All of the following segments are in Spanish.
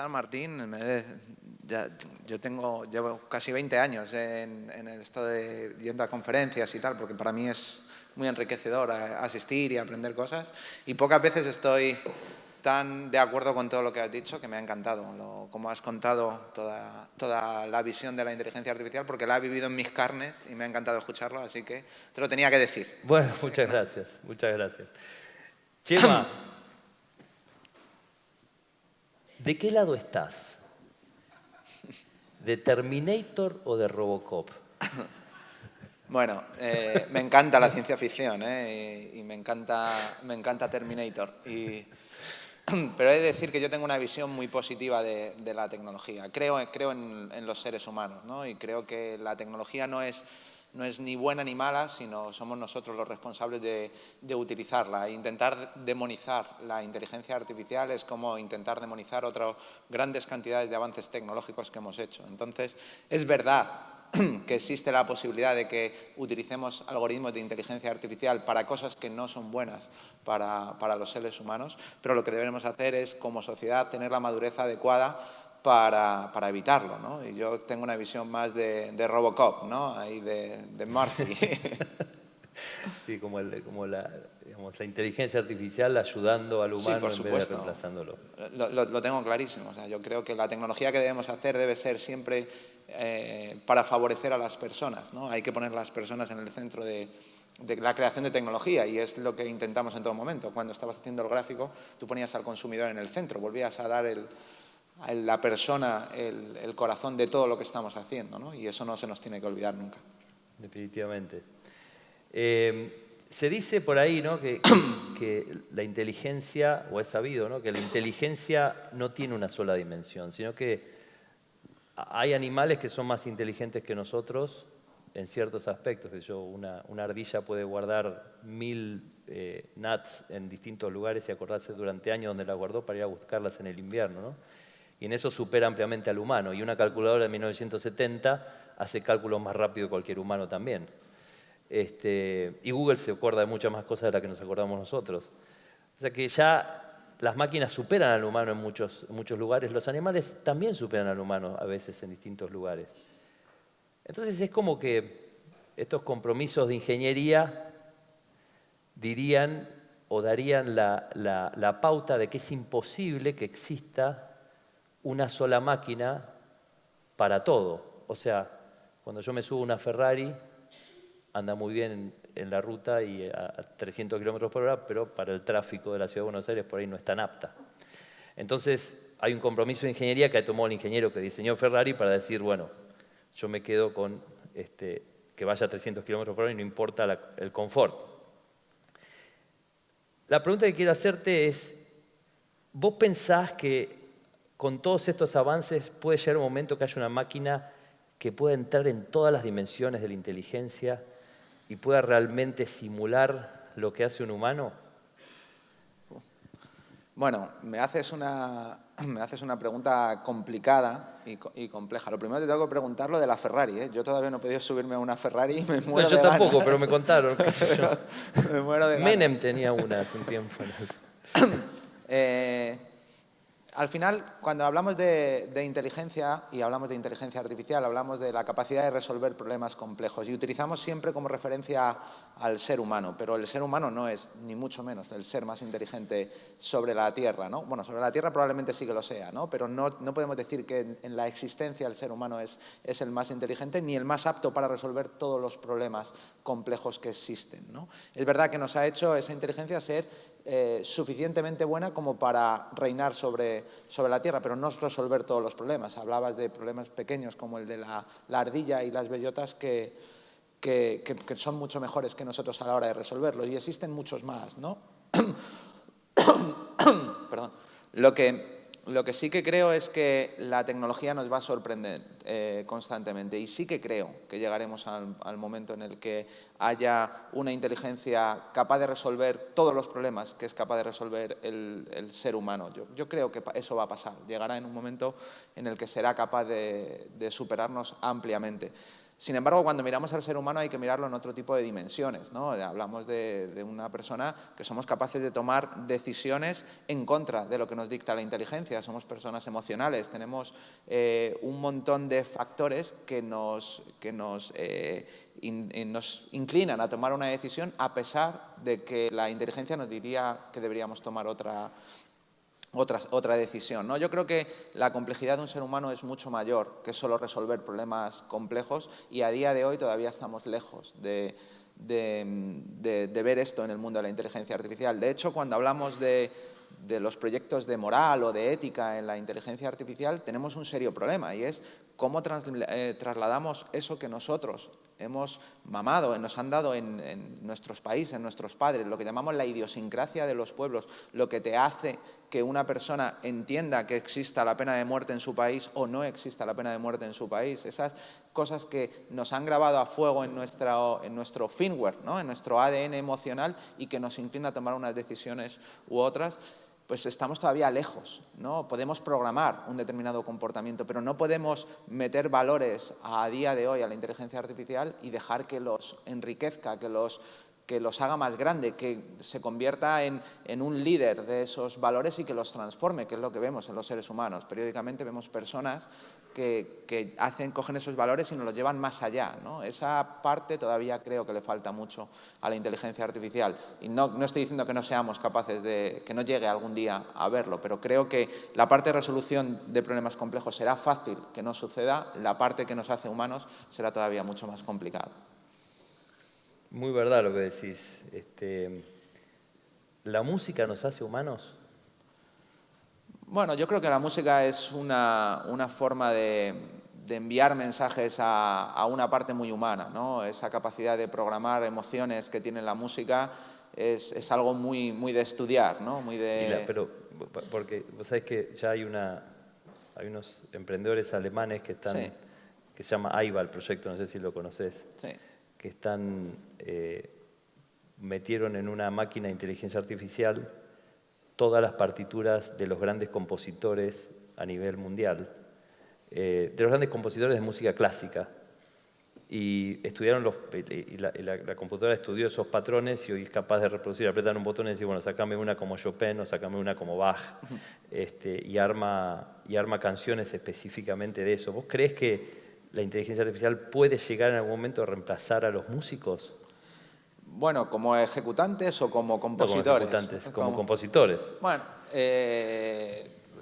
Martín, yo llevo casi 20 años en esto de yendo a conferencias y tal, porque para mí es muy enriquecedor asistir y aprender cosas. Y pocas veces estoy tan de acuerdo con todo lo que has dicho, que me ha encantado, como has contado toda la visión de la inteligencia artificial, porque la he vivido en mis carnes y me ha encantado escucharlo, así que te lo tenía que decir. Bueno, muchas gracias, muchas gracias. Chema, ¿de qué lado estás? ¿De Terminator o de Robocop? Bueno, me encanta la ciencia ficción y me encanta Terminator. Pero he de decir que yo tengo una visión muy positiva de la tecnología. Creo en los seres humanos, ¿no? Y creo que la tecnología no es ni buena ni mala, sino somos nosotros los responsables de utilizarla. E intentar demonizar la inteligencia artificial es como intentar demonizar otras grandes cantidades de avances tecnológicos que hemos hecho. Entonces, es verdad que existe la posibilidad de que utilicemos algoritmos de inteligencia artificial para cosas que no son buenas para los seres humanos, pero lo que debemos hacer es, como sociedad, tener la madurez adecuada para evitarlo, ¿no? Y yo tengo una visión más de Robocop, ¿no? Ahí de Murphy. Sí, como la inteligencia artificial ayudando al Sí, humano por en vez de supuesto. reemplazándolo. Lo tengo clarísimo. O sea, yo creo que la tecnología que debemos hacer debe ser siempre para favorecer a las personas, ¿no? Hay que poner a las personas en el centro de la creación de tecnología, y es lo que intentamos en todo momento. Cuando estabas haciendo el gráfico, tú ponías al consumidor en el centro, volvías a dar a la persona el corazón de todo lo que estamos haciendo, ¿no? Y eso no se nos tiene que olvidar nunca. Definitivamente. Se dice por ahí, ¿no?, que la inteligencia, o es sabido, ¿no?, que la inteligencia no tiene una sola dimensión, sino que hay animales que son más inteligentes que nosotros en ciertos aspectos. Una ardilla puede guardar 1000 nuts en distintos lugares y acordarse durante años dónde las guardó para ir a buscarlas en el invierno, ¿no? Y en eso supera ampliamente al humano. Y una calculadora de 1970 hace cálculos más rápido que cualquier humano también. Y Google se acuerda de muchas más cosas de las que nos acordamos nosotros. O sea que ya las máquinas superan al humano en muchos lugares. Los animales también superan al humano a veces en distintos lugares. Entonces es como que estos compromisos de ingeniería dirían o darían la pauta de que es imposible que exista una sola máquina para todo. O sea, cuando yo me subo a una Ferrari, anda muy bien en la ruta y a 300 kilómetros por hora, pero para el tráfico de la Ciudad de Buenos Aires por ahí no es tan apta. Entonces, hay un compromiso de ingeniería que ha tomado el ingeniero que diseñó Ferrari para decir, bueno, yo me quedo con que vaya a 300 kilómetros por hora y no importa el confort. La pregunta que quiero hacerte es, ¿vos pensás que con todos estos avances puede llegar un momento que haya una máquina que pueda entrar en todas las dimensiones de la inteligencia y pueda realmente simular lo que hace un humano? Bueno, me haces una pregunta complicada y compleja. Lo primero que tengo que preguntar lo de la Ferrari, ¿eh? Yo todavía no he podido subirme a una Ferrari y me muero de ganas. Yo tampoco, pero me contaron. Me muero de ganas. Menem tenía una hace un tiempo. Al final, cuando hablamos de inteligencia y hablamos de inteligencia artificial, hablamos de la capacidad de resolver problemas complejos y utilizamos siempre como referencia al ser humano, pero el ser humano no es, ni mucho menos, el ser más inteligente sobre la Tierra, ¿no? Bueno, sobre la Tierra probablemente sí que lo sea, ¿no? Pero no podemos decir que en la existencia el ser humano es el más inteligente ni el más apto para resolver todos los problemas complejos que existen, ¿no? Es verdad que nos ha hecho esa inteligencia ser suficientemente buena como para reinar sobre la Tierra, pero no resolver todos los problemas. Hablabas de problemas pequeños como el de la ardilla y las bellotas que son mucho mejores que nosotros a la hora de resolverlos, y existen muchos más, ¿no? Perdón. Lo que sí que creo es que la tecnología nos va a sorprender constantemente, y sí que creo que llegaremos al momento en el que haya una inteligencia capaz de resolver todos los problemas que es capaz de resolver el ser humano. Yo creo que eso va a pasar. Llegará en un momento en el que será capaz de superarnos ampliamente. Sin embargo, cuando miramos al ser humano hay que mirarlo en otro tipo de dimensiones, ¿no? Hablamos de una persona que somos capaces de tomar decisiones en contra de lo que nos dicta la inteligencia. Somos personas emocionales, tenemos un montón de factores que nos inclinan a tomar una decisión a pesar de que la inteligencia nos diría que deberíamos tomar otra decisión, ¿no? Yo creo que la complejidad de un ser humano es mucho mayor que solo resolver problemas complejos y a día de hoy todavía estamos lejos de ver esto en el mundo de la inteligencia artificial. De hecho, cuando hablamos de los proyectos de moral o de ética en la inteligencia artificial, tenemos un serio problema y es cómo trasladamos eso que nosotros hemos mamado, nos han dado en nuestros países, en nuestros padres, lo que llamamos la idiosincrasia de los pueblos, lo que te hace que una persona entienda que exista la pena de muerte en su país o no exista la pena de muerte en su país. Esas cosas que nos han grabado a fuego en nuestro firmware, ¿no? En nuestro ADN emocional y que nos inclina a tomar unas decisiones u otras, pues estamos todavía lejos, ¿no? Podemos programar un determinado comportamiento, pero no podemos meter valores a día de hoy a la inteligencia artificial y dejar que los enriquezca, que los haga más grande, que se convierta en un líder de esos valores y que los transforme, que es lo que vemos en los seres humanos. Periódicamente vemos personas que cogen esos valores y nos los llevan más allá, ¿no? Esa parte todavía creo que le falta mucho a la inteligencia artificial. Y no estoy diciendo que no seamos capaces que no llegue algún día a verlo, pero creo que la parte de resolución de problemas complejos será fácil que no suceda, la parte que nos hace humanos será todavía mucho más complicada. Muy verdad lo que decís. ¿La música nos hace humanos? Bueno, yo creo que la música es una forma de enviar mensajes a una parte muy humana, ¿no? Esa capacidad de programar emociones que tiene la música es algo muy, muy de estudiar, ¿no? Pero, porque vos sabés que ya hay unos emprendedores alemanes que Sí. se llama AIBA el proyecto, no sé si lo conocés, Sí. que metieron en una máquina de inteligencia artificial todas las partituras de los grandes compositores a nivel mundial, de los grandes compositores de música clásica. Y estudiaron la computadora estudió esos patrones y hoy es capaz de reproducir, apretan un botón y decir, bueno, sacame una como Chopin o sacame una como Bach, y arma canciones específicamente de eso. ¿Vos creés que la inteligencia artificial puede llegar en algún momento a reemplazar a los músicos? Bueno, ¿como ejecutantes o como compositores? Como ejecutantes, como compositores. Bueno,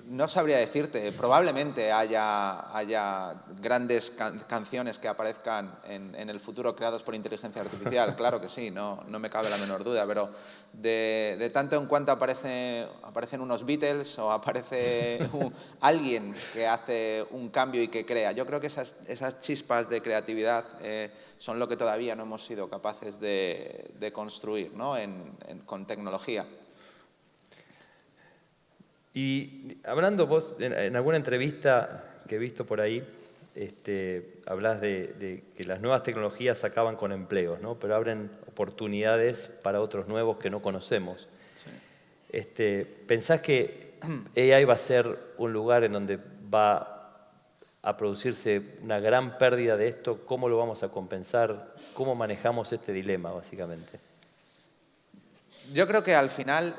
no sabría decirte. Probablemente haya grandes canciones que aparezcan en el futuro creadas por inteligencia artificial. Claro que sí, no me cabe la menor duda. Pero de tanto en cuanto aparecen unos Beatles o aparece alguien que hace un cambio y que crea. Yo creo que esas chispas de creatividad son lo que todavía no hemos sido capaces de construir, ¿no? Con tecnología. Y hablando vos, en alguna entrevista que he visto por ahí, hablás de que las nuevas tecnologías acaban con empleos, ¿no? Pero abren oportunidades para otros nuevos que no conocemos. Sí. ¿Pensás que AI va a ser un lugar en donde va a producirse una gran pérdida de esto? ¿Cómo lo vamos a compensar? ¿Cómo manejamos este dilema, básicamente? Yo creo que al final,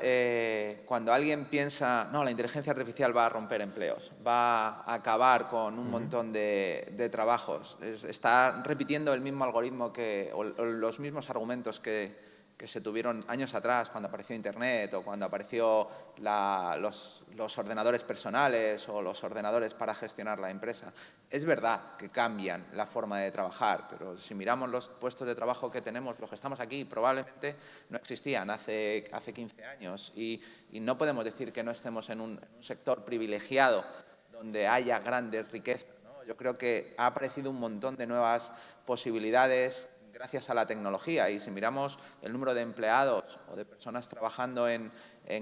cuando alguien piensa, no, la inteligencia artificial va a romper empleos, va a acabar con un montón de trabajos, está repitiendo el mismo algoritmo o los mismos argumentos que se tuvieron años atrás cuando apareció Internet o cuando apareció los ordenadores personales o los ordenadores para gestionar la empresa. Es verdad que cambian la forma de trabajar, pero si miramos los puestos de trabajo que tenemos, los que estamos aquí, probablemente no existían hace 15 años y no podemos decir que no estemos en un sector privilegiado donde haya grandes riquezas, ¿no? Yo creo que ha aparecido un montón de nuevas posibilidades gracias a la tecnología, y si miramos el número de empleados o de personas trabajando en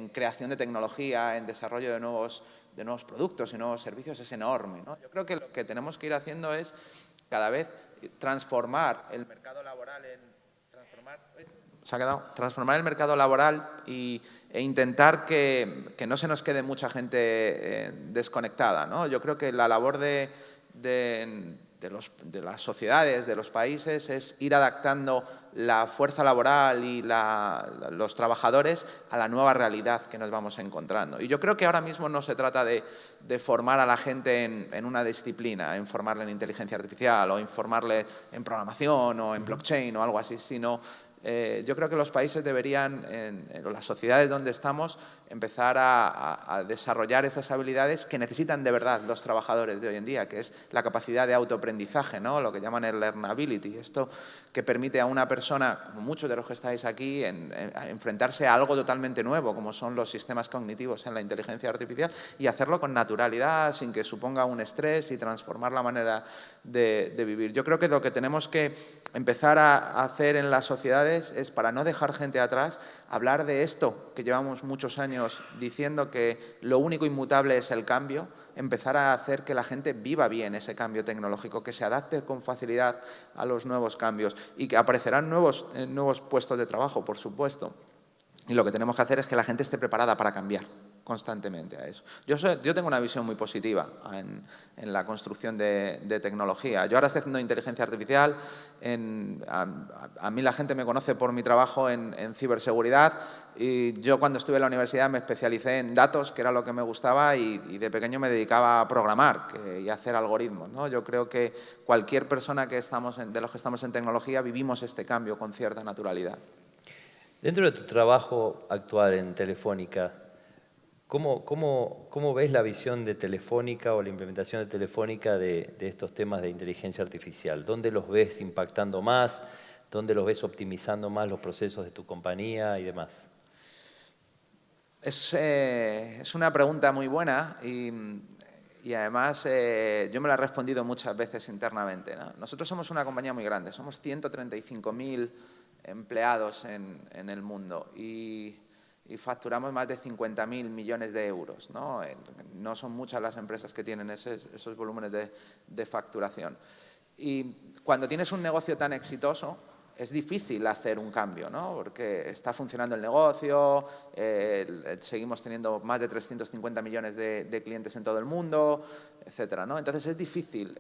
creación de tecnología, en desarrollo de nuevos productos y nuevos servicios, es enorme, ¿no? Yo creo que lo que tenemos que ir haciendo es cada vez transformar el mercado laboral transformar el mercado laboral e intentar que no se nos quede mucha gente desconectada, ¿no? Yo creo que la labor de de las sociedades, de los países, es ir adaptando la fuerza laboral y los trabajadores a la nueva realidad que nos vamos encontrando. Y yo creo que ahora mismo no se trata de formar a la gente en una disciplina, en formarle en inteligencia artificial o en formarle en programación o en blockchain o algo así, sino yo creo que los países deberían, o las sociedades donde estamos, empezar a desarrollar esas habilidades que necesitan de verdad los trabajadores de hoy en día, que es la capacidad de autoaprendizaje, ¿no? Lo que llaman el learnability. Esto que permite a una persona, como muchos de los que estáis aquí, a enfrentarse a algo totalmente nuevo, como son los sistemas cognitivos en la inteligencia artificial, y hacerlo con naturalidad, sin que suponga un estrés y transformar la manera de vivir. Yo creo que lo que tenemos que empezar a hacer en las sociedades es, para no dejar gente atrás, hablar de esto que llevamos muchos años diciendo, que lo único inmutable es el cambio, empezar a hacer que la gente viva bien ese cambio tecnológico, que se adapte con facilidad a los nuevos cambios y que aparecerán nuevos puestos de trabajo, por supuesto. Y lo que tenemos que hacer es que la gente esté preparada para cambiar constantemente a eso. Yo tengo una visión muy positiva en la construcción de tecnología. Yo ahora estoy haciendo inteligencia artificial. A mí la gente me conoce por mi trabajo en ciberseguridad, y yo cuando estuve en la universidad me especialicé en datos, que era lo que me gustaba, y de pequeño me dedicaba a programar y a hacer algoritmos, ¿no? Yo creo que cualquier persona de los que estamos en tecnología vivimos este cambio con cierta naturalidad. Dentro de tu trabajo actual en Telefónica, ¿cómo ves la visión de Telefónica o la implementación de Telefónica de estos temas de inteligencia artificial? ¿Dónde los ves impactando más? ¿Dónde los ves optimizando más los procesos de tu compañía y demás? Es una pregunta muy buena y además yo me la he respondido muchas veces internamente, ¿no? Nosotros somos una compañía muy grande, somos 135.000 empleados en el mundo y facturamos más de 50.000 millones de euros, ¿no? No son muchas las empresas que tienen esos volúmenes de facturación. Y cuando tienes un negocio tan exitoso, es difícil hacer un cambio, ¿no? Porque está funcionando el negocio, seguimos teniendo más de 350 millones de clientes en todo el mundo, etcétera, ¿no? Entonces es difícil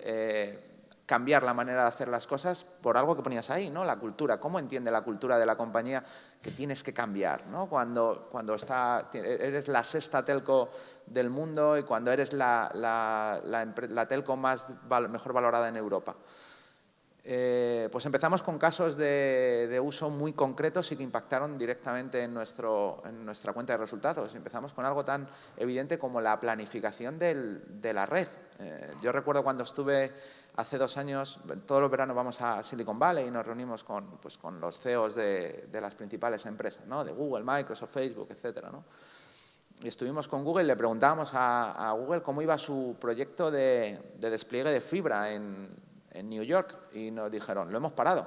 cambiar la manera de hacer las cosas por algo que ponías ahí, ¿no? La cultura. ¿Cómo entiende la cultura de la compañía que tienes que cambiar, ¿no? Cuando eres la sexta telco del mundo y cuando eres la telco mejor valorada en Europa. Pues empezamos con casos de uso muy concretos y que impactaron directamente en nuestra cuenta de resultados. Empezamos con algo tan evidente como la planificación de la red. Yo recuerdo cuando estuve hace 2 años, todos los veranos vamos a Silicon Valley y nos reunimos con los CEOs de las principales empresas, ¿no? De Google, Microsoft, Facebook, etcétera, ¿no? Y estuvimos con Google y le preguntábamos a Google cómo iba su proyecto de despliegue de fibra en New York, y nos dijeron, lo hemos parado.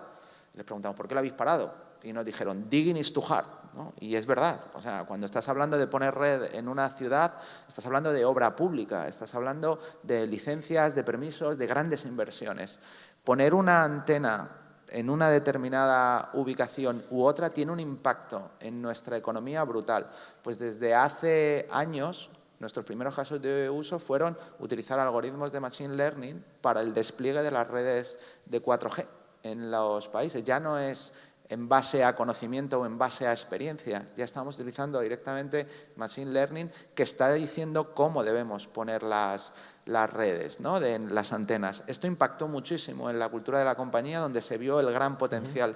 Les preguntamos, ¿por qué lo habéis parado? Y nos dijeron, digging is too hard, ¿no? Y es verdad, o sea, cuando estás hablando de poner red en una ciudad, estás hablando de obra pública, estás hablando de licencias, de permisos, de grandes inversiones. Poner una antena en una determinada ubicación u otra tiene un impacto en nuestra economía brutal. Pues desde hace años, nuestros primeros casos de uso fueron utilizar algoritmos de Machine Learning para el despliegue de las redes de 4G en los países. Ya no es en base a conocimiento o en base a experiencia. Ya estamos utilizando directamente Machine Learning, que está diciendo cómo debemos poner las redes, ¿no? De las antenas. Esto impactó muchísimo en la cultura de la compañía, donde se vio el gran potencial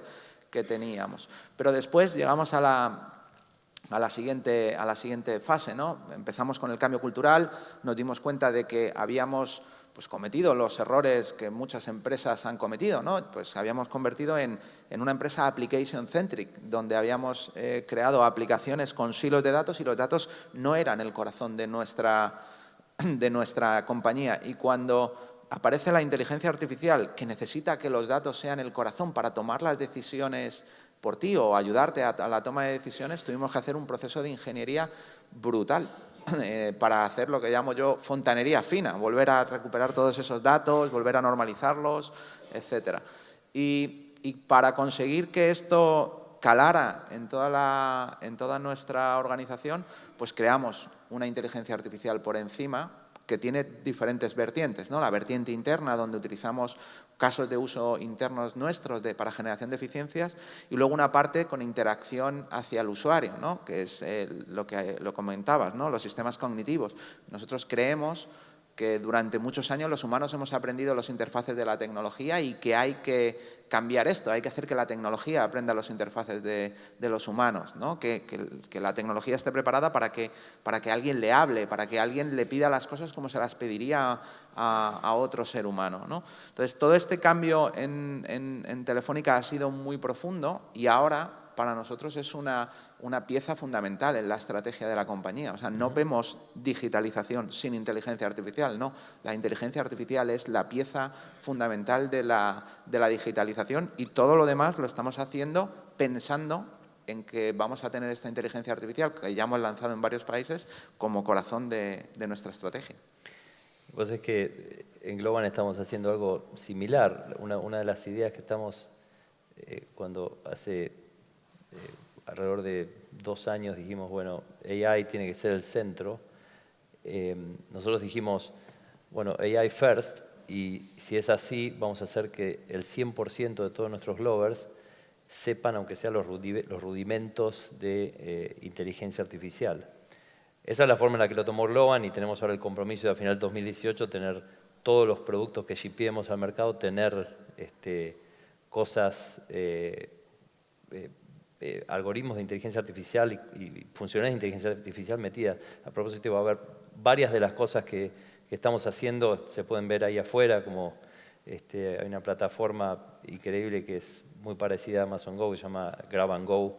que teníamos. Pero después llegamos a la siguiente fase, ¿no? Empezamos con el cambio cultural, nos dimos cuenta de que habíamos cometido los errores que muchas empresas han cometido, ¿no? Pues habíamos convertido en una empresa application-centric, donde habíamos creado aplicaciones con silos de datos y los datos no eran el corazón de nuestra compañía. Y cuando aparece la inteligencia artificial, que necesita que los datos sean el corazón para tomar las decisiones por ti o ayudarte a la toma de decisiones, tuvimos que hacer un proceso de ingeniería brutal para hacer lo que llamo yo fontanería fina, volver a recuperar todos esos datos, volver a normalizarlos, etcétera. Y para conseguir que esto calara en toda nuestra organización, pues creamos una inteligencia artificial por encima que tiene diferentes vertientes, ¿no? La vertiente interna, donde utilizamos casos de uso internos nuestros para generación de eficiencias, y luego una parte con interacción hacia el usuario, ¿no? Que es lo que lo comentabas, ¿no? Los sistemas cognitivos. Nosotros creemos que durante muchos años los humanos hemos aprendido los interfaces de la tecnología y que hay que cambiar esto, hay que hacer que la tecnología aprenda los interfaces de los humanos, ¿no? Que la tecnología esté preparada para que alguien le hable, para que alguien le pida las cosas como se las pediría a otro ser humano, ¿no? Entonces, todo este cambio en Telefónica ha sido muy profundo y ahora para nosotros es una pieza fundamental en la estrategia de la compañía. O sea, no vemos digitalización sin inteligencia artificial, no. La inteligencia artificial es la pieza fundamental de la digitalización y todo lo demás lo estamos haciendo pensando en que vamos a tener esta inteligencia artificial, que ya hemos lanzado en varios países, como corazón de nuestra estrategia. Pues es que en Globant estamos haciendo algo similar. Una de las ideas que estamos, cuando hace alrededor de 2 años dijimos, bueno, AI tiene que ser el centro. Nosotros dijimos, bueno, AI first, y si es así, vamos a hacer que el 100% de todos nuestros Glovers sepan, aunque sean los rudimentos de inteligencia artificial. Esa es la forma en la que lo tomó Globant y tenemos ahora el compromiso de a final del 2018 tener todos los productos que shipeemos al mercado, tener cosas, algoritmos de inteligencia artificial y funcionalidades de inteligencia artificial metidas. A propósito, va a haber varias de las cosas que estamos haciendo, se pueden ver ahí afuera, como hay una plataforma increíble que es muy parecida a Amazon Go, que se llama Grab and Go,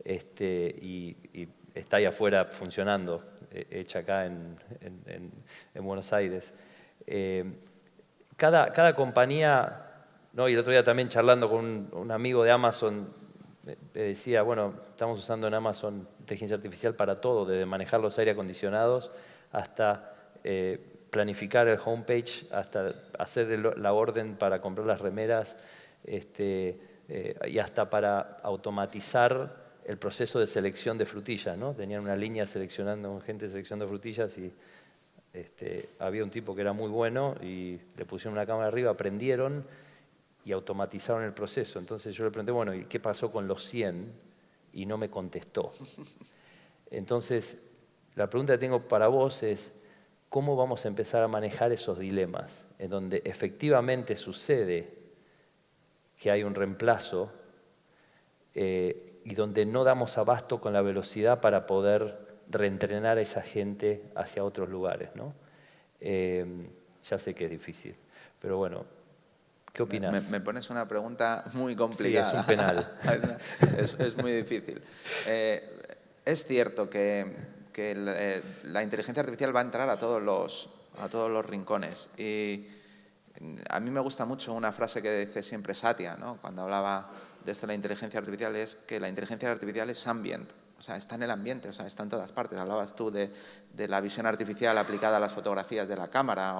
y está ahí afuera funcionando, hecha acá en Buenos Aires. Cada compañía, ¿no? Y el otro día también charlando con un amigo de Amazon, me decía, bueno, estamos usando en Amazon inteligencia artificial para todo, desde manejar los aire acondicionados hasta planificar el homepage, hasta hacer la orden para comprar las remeras, y hasta para automatizar el proceso de selección de frutillas, ¿no? Tenían una línea seleccionando, gente seleccionando frutillas y había un tipo que era muy bueno y le pusieron una cámara arriba, aprendieron y automatizaron el proceso. Entonces yo le pregunté, bueno, ¿y qué pasó con los 100? Y no me contestó. Entonces, la pregunta que tengo para vos es, ¿cómo vamos a empezar a manejar esos dilemas en donde efectivamente sucede que hay un reemplazo y donde no damos abasto con la velocidad para poder reentrenar a esa gente hacia otros lugares, ¿no? Ya sé que es difícil, pero bueno, ¿qué opinas? Me pones una pregunta muy complicada. Sí, es un penal. es muy difícil. Es cierto que la inteligencia artificial va a entrar a todos los rincones. Y a mí me gusta mucho una frase que dice siempre Satya, ¿no? Cuando hablaba de esto de la inteligencia artificial, es que la inteligencia artificial es ambient. O sea, está en el ambiente, o sea, está en todas partes. Hablabas tú de la visión artificial aplicada a las fotografías de la cámara.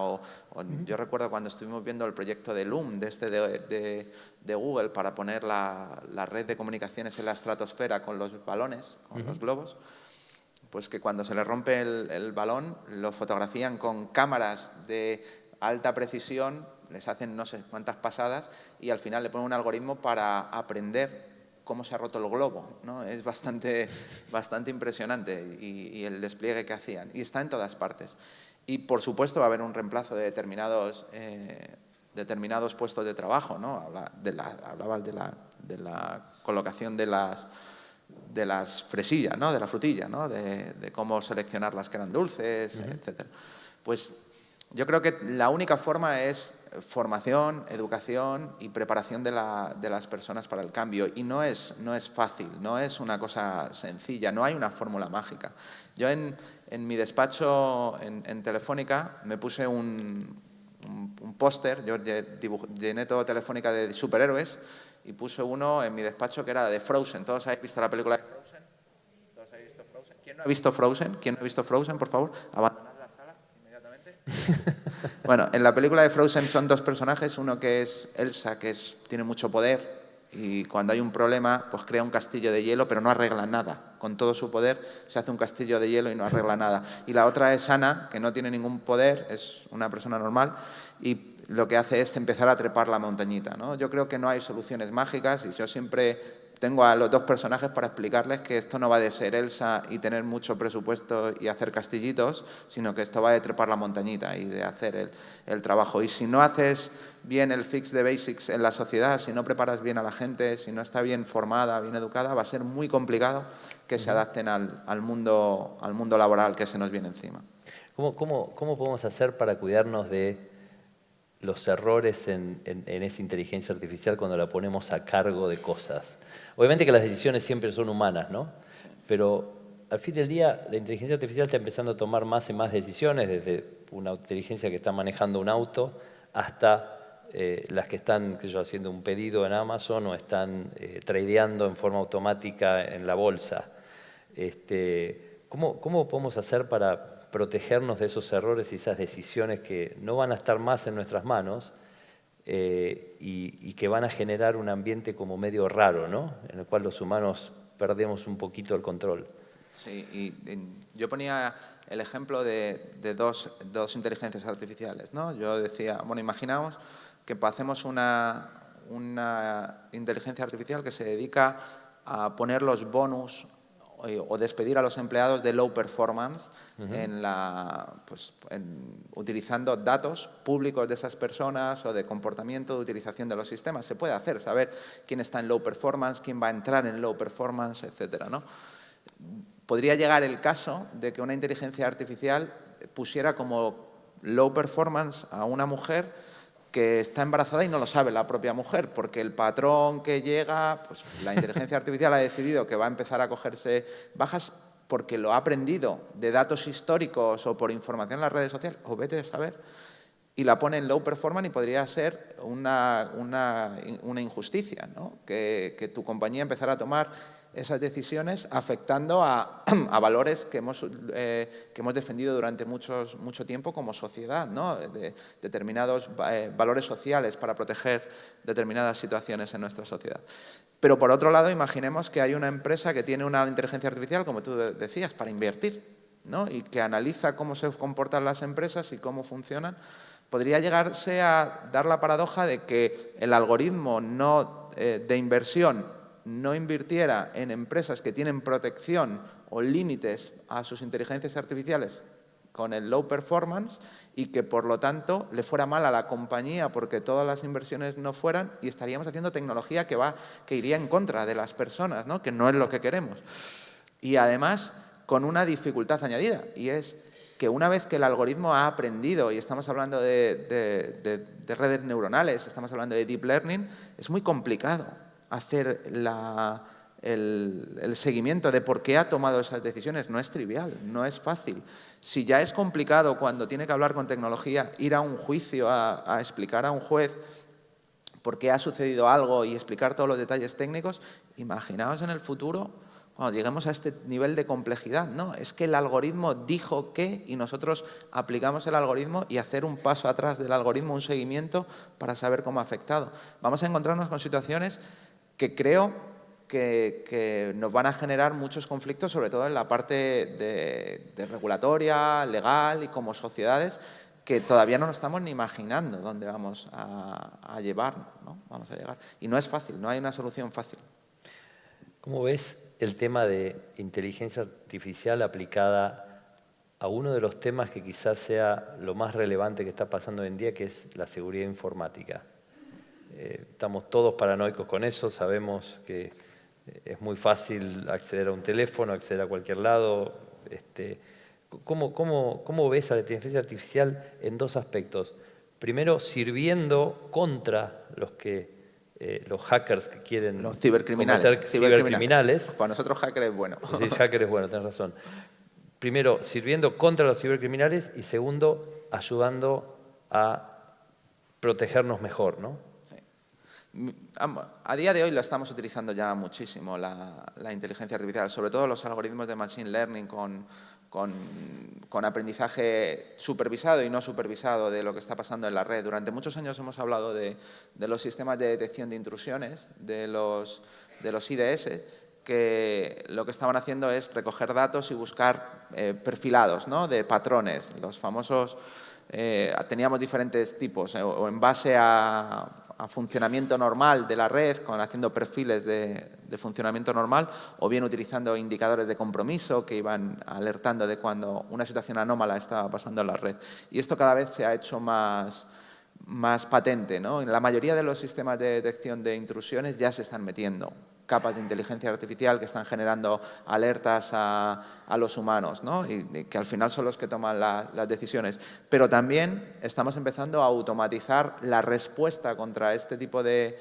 Yo recuerdo cuando estuvimos viendo el proyecto de Loom, de Google, para poner la red de comunicaciones en la estratosfera con los balones, con los globos, pues que cuando se le rompe el balón, lo fotografían con cámaras de alta precisión, les hacen no sé cuántas pasadas y al final le ponen un algoritmo para aprender cómo se ha roto el globo, ¿no? Es bastante impresionante y el despliegue que hacían. Y está en todas partes. Y, por supuesto, va a haber un reemplazo de determinados puestos de trabajo, ¿no? Hablabas de la colocación de las fresillas, ¿no? De la frutilla, ¿no? De cómo seleccionarlas que eran dulces, etcétera. Pues yo creo que la única forma es formación, educación y preparación de las personas para el cambio. Y no es fácil, no es una cosa sencilla, no hay una fórmula mágica. Yo en mi despacho en Telefónica me puse un póster, yo llené todo Telefónica de superhéroes y puse uno en mi despacho que era de Frozen. ¿Todos habéis visto la película de Frozen? ¿Todos habéis visto Frozen? ¿Quién no ha visto Frozen? ¿Quién no ha visto Frozen, por favor? Abandonad la sala inmediatamente. Bueno, en la película de Frozen son dos personajes, uno que es Elsa, que tiene mucho poder y cuando hay un problema, pues crea un castillo de hielo, pero no arregla nada. Con todo su poder se hace un castillo de hielo y no arregla nada. Y la otra es Ana, que no tiene ningún poder, es una persona normal y lo que hace es empezar a trepar la montañita, ¿no? Yo creo que no hay soluciones mágicas y yo siempre tengo a los dos personajes para explicarles que esto no va de ser Elsa y tener mucho presupuesto y hacer castillitos, sino que esto va de trepar la montañita y de hacer el trabajo. Y si no haces bien el fix the basics en la sociedad, si no preparas bien a la gente, si no está bien formada, bien educada, va a ser muy complicado que se adapten al mundo laboral que se nos viene encima. ¿Cómo podemos hacer para cuidarnos de los errores en esa inteligencia artificial cuando la ponemos a cargo de cosas? Obviamente que las decisiones siempre son humanas, ¿no? Sí. Pero al fin del día la inteligencia artificial está empezando a tomar más y más decisiones, desde una inteligencia que está manejando un auto hasta las que están haciendo un pedido en Amazon o están tradeando en forma automática en la bolsa. ¿Cómo podemos hacer para protegernos de esos errores y esas decisiones que no van a estar más en nuestras manos y que van a generar un ambiente como medio raro, ¿no? En el cual los humanos perdemos un poquito el control? Sí, y yo ponía el ejemplo de dos inteligencias artificiales, ¿no? Yo decía, bueno, imaginaos que hacemos una inteligencia artificial que se dedica a poner los bonus o despedir a los empleados de low performance utilizando datos públicos de esas personas o de comportamiento, de utilización de los sistemas. Se puede hacer, saber quién está en low performance, quién va a entrar en low performance, etcétera, ¿no? Podría llegar el caso de que una inteligencia artificial pusiera como low performance a una mujer que está embarazada y no lo sabe la propia mujer, porque el patrón que llega, pues la inteligencia artificial ha decidido que va a empezar a cogerse bajas porque lo ha aprendido de datos históricos o por información en las redes sociales, o vete a saber, y la pone en low performance y podría ser una injusticia, ¿no? Que tu compañía empezara a tomar esas decisiones afectando a valores que hemos defendido durante mucho tiempo como sociedad, ¿no? De determinados valores sociales para proteger determinadas situaciones en nuestra sociedad. Pero por otro lado, imaginemos que hay una empresa que tiene una inteligencia artificial, como tú decías, para invertir, ¿no? Y que analiza cómo se comportan las empresas y cómo funcionan. Podría llegarse a dar la paradoja de que el algoritmo de inversión no invirtiera en empresas que tienen protección o límites a sus inteligencias artificiales con el low performance y que, por lo tanto, le fuera mal a la compañía porque todas las inversiones no fueran y estaríamos haciendo tecnología que iría en contra de las personas, ¿no? Que no es lo que queremos. Y además, con una dificultad añadida, y es que una vez que el algoritmo ha aprendido, y estamos hablando de redes neuronales, estamos hablando de deep learning, es muy complicado hacer el seguimiento de por qué ha tomado esas decisiones. No es trivial, no es fácil. Si ya es complicado cuando tiene que hablar con tecnología, ir a un juicio a explicar a un juez por qué ha sucedido algo y explicar todos los detalles técnicos, imaginaos en el futuro cuando lleguemos a este nivel de complejidad. No, es que el algoritmo dijo que y nosotros aplicamos el algoritmo y hacer un paso atrás del algoritmo, un seguimiento para saber cómo ha afectado. Vamos a encontrarnos con situaciones que creo que nos van a generar muchos conflictos, sobre todo en la parte de regulatoria, legal y como sociedades, que todavía no nos estamos ni imaginando dónde vamos a llevar, ¿no? Vamos a llegar. Y no es fácil, no hay una solución fácil. ¿Cómo ves el tema de inteligencia artificial aplicada a uno de los temas que quizás sea lo más relevante que está pasando hoy en día, que es la seguridad informática? Estamos todos paranoicos con eso, sabemos que es muy fácil acceder a un teléfono, acceder a cualquier lado. ¿Cómo ves a la inteligencia artificial en dos aspectos? Primero, sirviendo contra los hackers que quieren... Los cibercriminales. Para nosotros hacker es bueno. Sí, hacker es bueno, tienes razón. Primero, sirviendo contra los cibercriminales y segundo, ayudando a protegernos mejor, ¿no? A día de hoy lo estamos utilizando ya muchísimo, la inteligencia artificial, sobre todo los algoritmos de Machine Learning con aprendizaje supervisado y no supervisado de lo que está pasando en la red. Durante muchos años hemos hablado de los sistemas de detección de intrusiones, de los IDS, que lo que estaban haciendo es recoger datos y buscar perfilados, ¿no?, de patrones. Los famosos, teníamos diferentes tipos, o en base a funcionamiento normal de la red, haciendo perfiles de funcionamiento normal, o bien utilizando indicadores de compromiso que iban alertando de cuando una situación anómala estaba pasando en la red. Y esto cada vez se ha hecho más patente, ¿no? En la mayoría de los sistemas de detección de intrusiones ya se están metiendo capas de inteligencia artificial que están generando alertas a los humanos, ¿no? Y que al final son los que toman las decisiones. Pero también estamos empezando a automatizar la respuesta contra este tipo de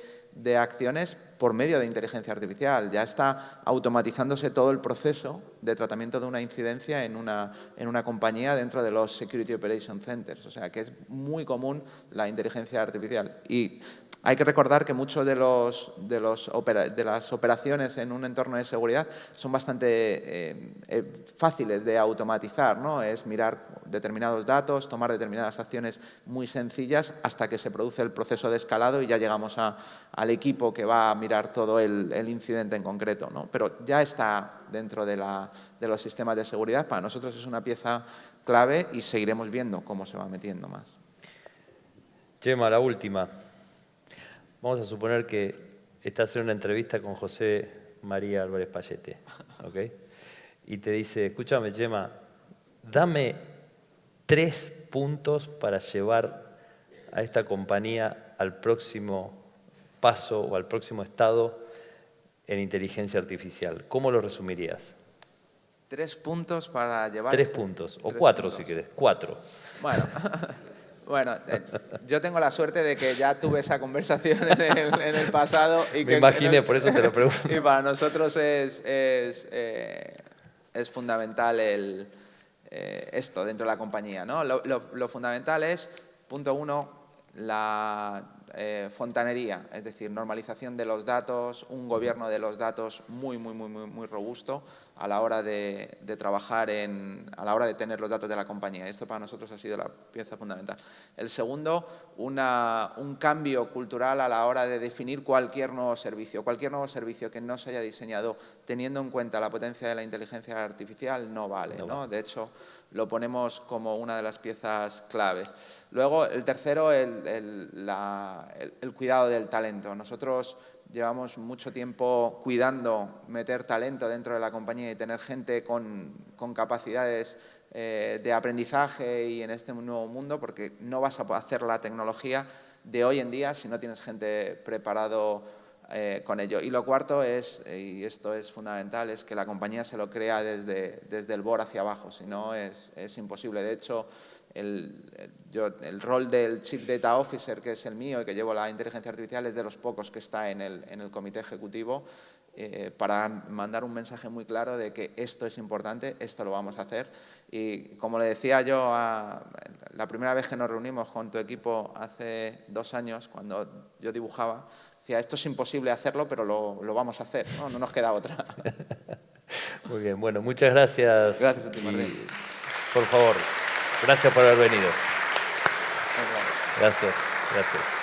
acciones por medio de inteligencia artificial. Ya está automatizándose todo el proceso de tratamiento de una incidencia en una compañía dentro de los Security Operation Centers. O sea, que es muy común la inteligencia artificial. Y hay que recordar que muchas de las operaciones en un entorno de seguridad son bastante fáciles de automatizar, ¿no? Es mirar determinados datos, tomar determinadas acciones muy sencillas hasta que se produce el proceso de escalado y ya llegamos al equipo que va a mirar todo el incidente en concreto, ¿no? Pero ya está dentro de los sistemas de seguridad. Para nosotros es una pieza clave y seguiremos viendo cómo se va metiendo más. Chema, la última. Vamos a suponer que estás en una entrevista con José María Álvarez Pallete, ¿ok? Y te dice, escúchame, Chema, dame 3 puntos para llevar a esta compañía al próximo paso o al próximo estado en inteligencia artificial. ¿Cómo lo resumirías? 3 puntos para llevar... 3 puntos, o 4 si querés, 4. Bueno, yo tengo la suerte de que ya tuve esa conversación en el pasado. Y Me imaginé, por eso te lo pregunto. Y para nosotros es fundamental esto dentro de la compañía, ¿no? Lo fundamental es, punto 1, la fontanería, es decir, normalización de los datos, un gobierno de los datos muy robusto a la hora de trabajar, a la hora de tener los datos de la compañía. Esto para nosotros ha sido la pieza fundamental. El segundo, un cambio cultural a la hora de definir cualquier nuevo servicio que no se haya diseñado teniendo en cuenta la potencia de la inteligencia artificial no vale, ¿no? De hecho, lo ponemos como una de las piezas claves. Luego, el tercero, el cuidado del talento. Nosotros llevamos mucho tiempo cuidando meter talento dentro de la compañía y tener gente con capacidades de aprendizaje y en este nuevo mundo, porque no vas a hacer la tecnología de hoy en día si no tienes gente preparado con ello. Y lo cuarto es, y esto es fundamental, es que la compañía se lo crea desde el board hacia abajo, si no es imposible. De hecho, el rol del Chief Data Officer, que es el mío y que llevo la inteligencia artificial, es de los pocos que está en el comité ejecutivo para mandar un mensaje muy claro de que esto es importante, esto lo vamos a hacer. Y como le decía yo, la primera vez que nos reunimos con tu equipo hace 2 años, cuando yo dibujaba, decía, esto es imposible hacerlo, pero lo vamos a hacer, ¿no? No nos queda otra. Muy bien, bueno, muchas gracias. Gracias a ti, Martín. Por favor, gracias por haber venido. Gracias, gracias.